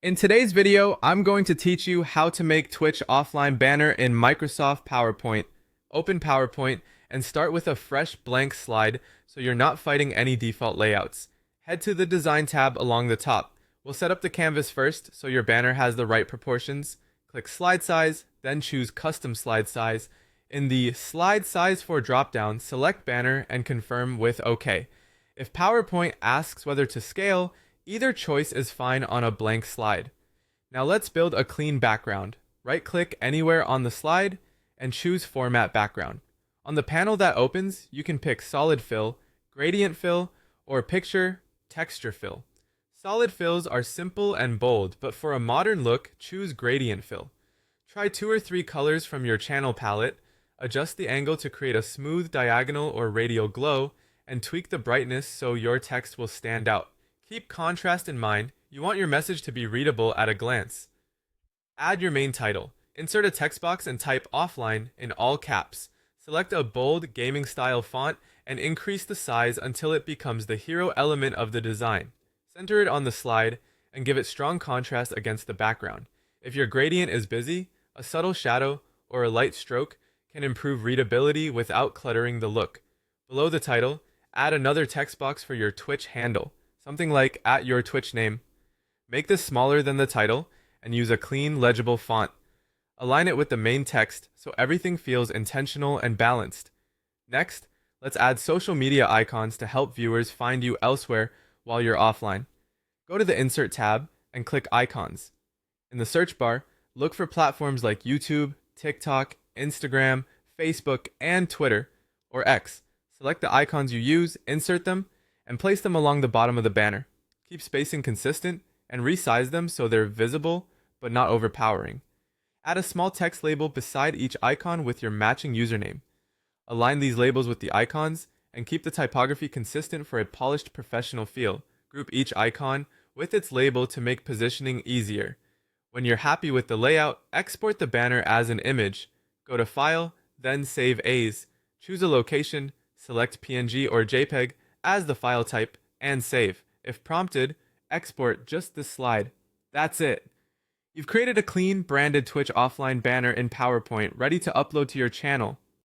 In today's video, I'm going to teach you how to make Twitch offline banner in Microsoft PowerPoint. Open PowerPoint and start with a fresh blank slide so you're not fighting any default layouts. Head to the Design tab along the top. We'll set up the canvas first so your banner has the right proportions. Click Slide Size, then choose Custom Slide Size. In the Slide Size for dropdown, select Banner and confirm with OK. If PowerPoint asks whether to scale, either choice is fine on a blank slide. Now let's build a clean background. Right-click anywhere on the slide and choose Format Background. On the panel that opens, you can pick Solid Fill, Gradient Fill, or Picture Texture Fill. Solid fills are simple and bold, but for a modern look, choose Gradient Fill. Try 2 or 3 colors from your channel palette, adjust the angle to create a smooth diagonal or radial glow, and tweak the brightness so your text will stand out. Keep contrast in mind. You want your message to be readable at a glance. Add your main title. Insert a text box and type offline in all caps. Select a bold gaming style font and increase the size until it becomes the hero element of the design. Center it on the slide and give it strong contrast against the background. If your gradient is busy, a subtle shadow or a light stroke can improve readability without cluttering the look. Below the title, add another text box for your Twitch handle. Something like @yourTwitchName. Make this smaller than the title and use a clean, legible font. Align it with the main text so everything feels intentional and balanced. Next, let's add social media icons to help viewers find you elsewhere while you're offline. Go to the Insert tab and click Icons. In the search bar, look for platforms like YouTube, TikTok, Instagram, Facebook, and Twitter, or X. Select the icons you use, insert them, and place them along the bottom of the banner. Keep spacing consistent and resize them so they're visible but not overpowering. Add a small text label beside each icon with your matching username. Align these labels with the icons and keep the typography consistent for a polished professional feel. Group each icon with its label to make positioning easier. When you're happy with the layout, export the banner as an image. Go to File, then Save As. Choose a location, select PNG or JPEG as the file type, and save. If prompted, export just this slide. That's it. You've created a clean, branded Twitch offline banner in PowerPoint ready to upload to your channel.